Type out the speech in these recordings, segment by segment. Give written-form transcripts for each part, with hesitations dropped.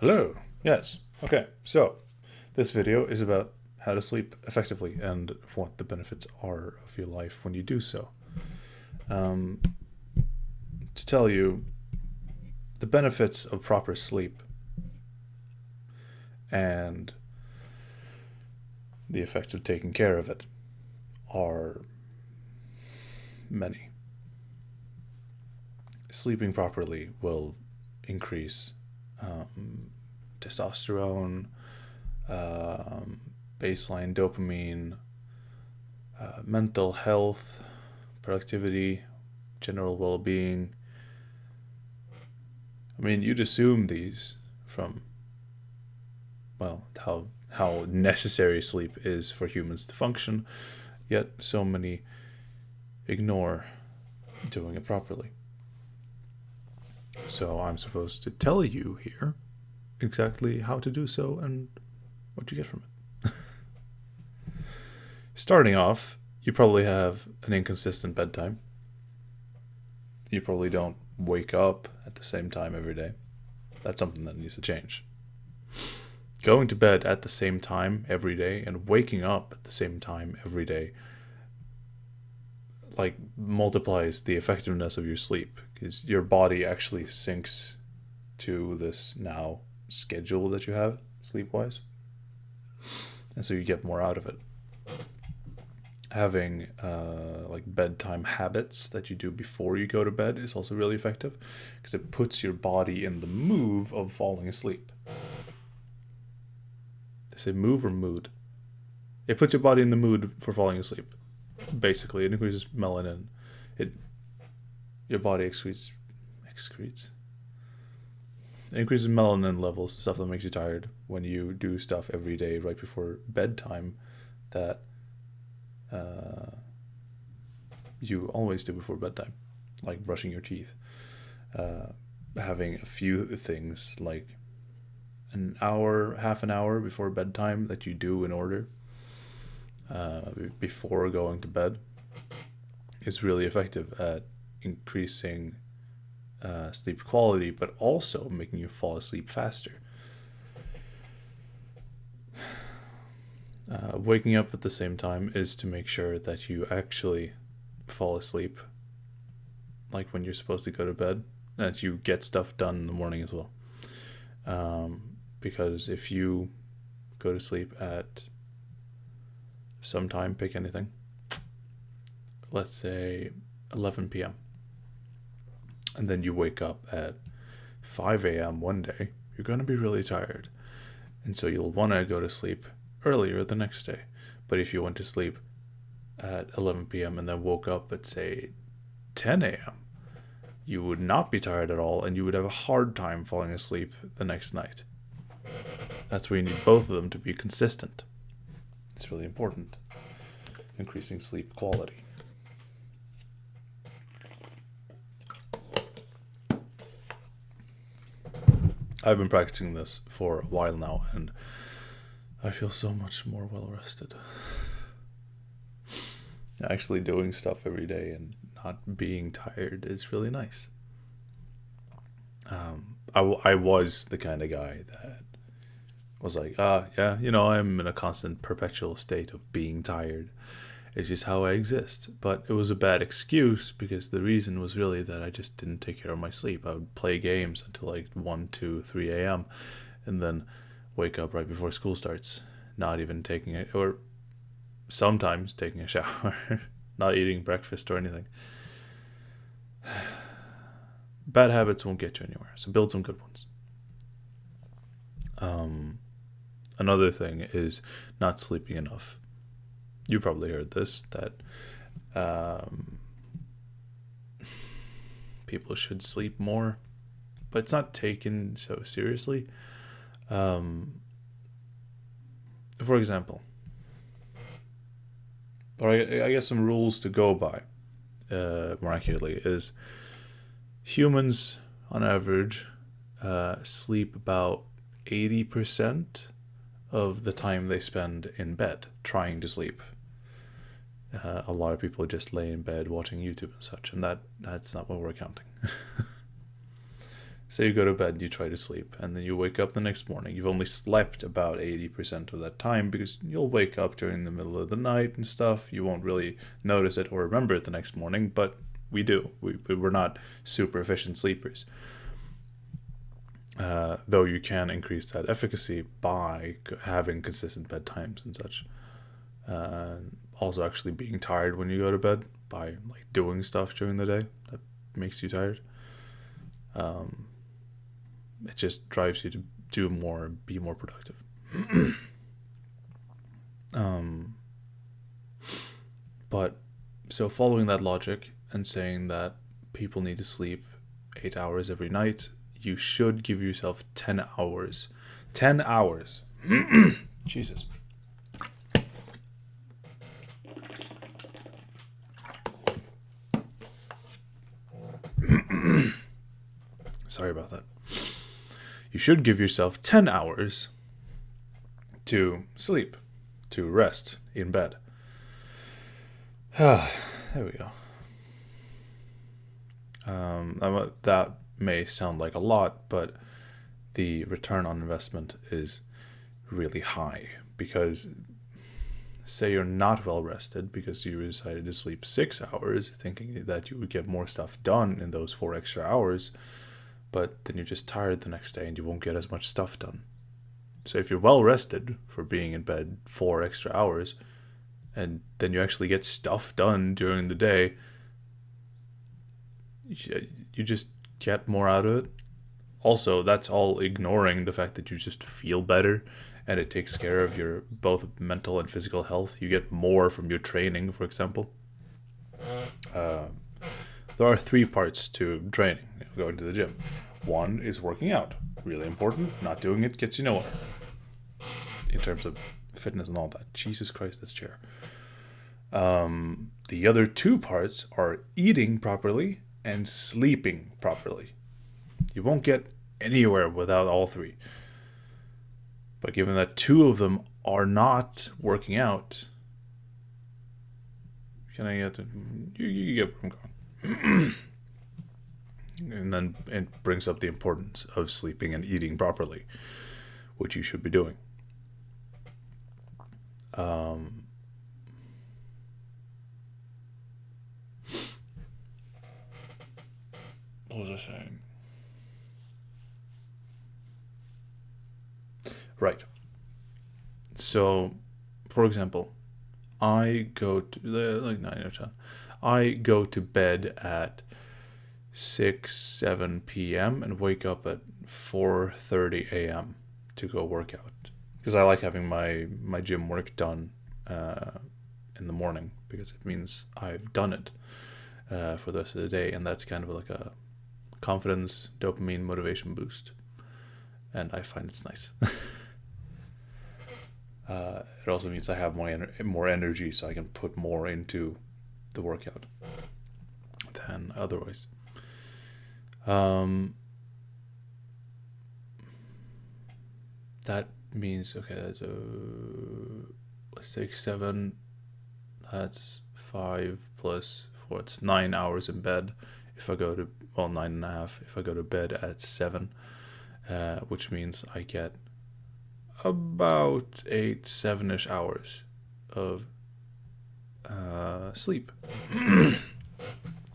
Hello. Yes. Okay. So, this video is about how to sleep effectively and what the benefits are of your life when you do so. Um, to tell you, the benefits of proper sleep and the effects of taking care of it are many. Sleeping properly will increase testosterone, um, baseline dopamine, mental health, productivity, general well being. I mean, you'd assume these from, well, how necessary sleep is for humans to function, yet so many ignore doing it properly. So I'm supposed to tell you here exactly how to do so and what you get from it. Starting off, you probably have an inconsistent bedtime. You probably don't wake up at the same time every day. That's something that needs to change. Going to bed at the same time every day and waking up at the same time every day like multiplies the effectiveness of your sleep because your body actually syncs to this now schedule that you have sleep wise, and so you get more out of it. Having like bedtime habits that you do before you go to bed is also really effective because it puts your body in the move of falling asleep. They say move or mood. It puts your body in the mood for falling asleep. Basically, it increases melanin. It Your body excretes. It increases melanin levels, stuff that makes you tired when you do stuff every day right before bedtime that uh, you always do before bedtime, like brushing your teeth, uh, having a few things like an hour, half an hour before bedtime that you do in order before going to bed is really effective at increasing sleep quality, but also making you fall asleep faster. Waking up at the same time is to make sure that you actually fall asleep, like when you're supposed to go to bed, that you get stuff done in the morning as well. Because if you go to sleep at some time, pick anything, let's say 11 p.m., and then you wake up at 5 a.m. one day, you're going to be really tired. And so you'll want to go to sleep earlier the next day. But if you went to sleep at 11 p.m. and then woke up at, say, 10 a.m., you would not be tired at all and you would have a hard time falling asleep the next night. That's where you need both of them to be consistent. It's really important. Increasing sleep quality. I've been practicing this for a while now and I feel so much more well rested. Actually doing stuff every day and not being tired is really nice. I was the kind of guy that was like, yeah, I'm in a constant perpetual state of being tired. It's just how I exist. But it was a bad excuse because the reason was really that I just didn't take care of my sleep. I would play games until like 1, 2, 3 a.m. and then wake up right before school starts, not even taking it, or sometimes taking a shower, not eating breakfast or anything. Bad habits won't get you anywhere, so build some good ones. Another thing is not sleeping enough. You probably heard this, that um, people should sleep more, but it's not taken so seriously. Um, for example, or I guess some rules to go by more accurately is humans on average sleep about 80% of the time they spend in bed trying to sleep. A lot of people just lay in bed watching YouTube and such, and that's not what we're counting. Say you go to bed and you try to sleep, and then you wake up the next morning. You've only slept about 80% of that time because you'll wake up during the middle of the night and stuff. You won't really notice it or remember it the next morning, but we do. We're not super efficient sleepers. Though you can increase that efficacy by having consistent bedtimes and such. Also, actually being tired when you go to bed by like doing stuff during the day that makes you tired. It just drives you to do more and be more productive. But so following that logic and saying that people need to sleep 8 hours every night, you should give yourself 10 hours. 10 hours. Jesus. Sorry about that. You should give yourself 10 hours to sleep, to rest in bed. There we go. That may sound like a lot, but the return on investment is really high because say you're not well rested because you decided to sleep 6 hours thinking that you would get more stuff done in those 4 extra hours, but then you're just tired the next day and you won't get as much stuff done. So if you're well rested for being in bed 4 extra hours and then you actually get stuff done during the day, you just get more out of it. Also, that's all ignoring the fact that you just feel better and it takes care of your both mental and physical health. You get more from your training, for example. There are 3 parts to training, going to the gym. 1 is working out. Really important. Not doing it gets you nowhere. In terms of fitness and all that. Jesus Christ, this chair. The other 2 parts are eating properly and sleeping properly. You won't get anywhere without all 3. But given that 2 of them are not working out, can I get you get where I'm going. And then it brings up the importance of sleeping and eating properly, which you should be doing. What was I saying? Right. So, for example, I go to like 9 or 10. I go to bed at 6-7 p.m. and wake up at 4:30 a.m. to go work out because I like having my gym work done in the morning because it means I've done it for the rest of the day, and that's kind of like a confidence, dopamine, motivation boost, and I find it's nice. It also means I have more energy, so I can put more into the workout than otherwise. That means, okay, that's 6, 7, that's 5 plus 4, it's 9 hours in bed. If I go to, 9.5, if I go to bed at 7, which means I get about 8, 7-ish hours of sleep.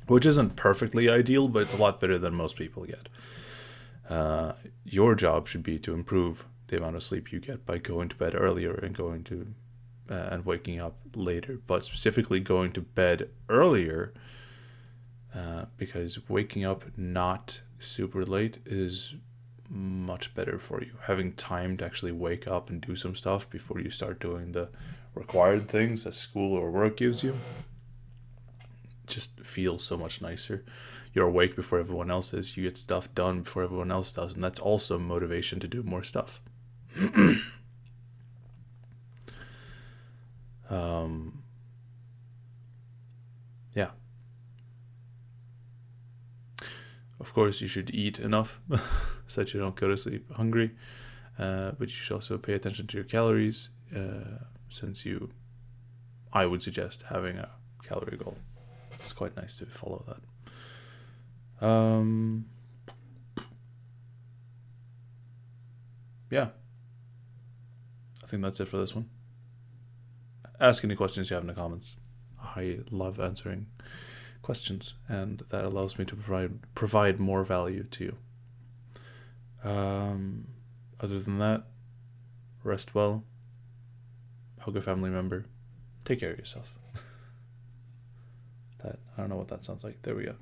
Which isn't perfectly ideal, but it's a lot better than most people get. Your job should be to improve the amount of sleep you get by going to bed earlier and going to and waking up later. But specifically going to bed earlier, because waking up not super late is much better for you. Having time to actually wake up and do some stuff before you start doing the required things that school or work gives you just feels so much nicer. You're awake before everyone else is. You get stuff done before everyone else does, and that's also motivation to do more stuff. Yeah. Of course, you should eat enough so that you don't go to sleep hungry. But you should also pay attention to your calories, since I would suggest having a calorie goal. It's quite nice to follow that. yeah, I think that's it for this one. Ask any questions you have in the comments. I love answering questions, and that allows me to provide more value to you. Other than that, rest well, hug a family member, take care of yourself. I don't know what that sounds like. There we go.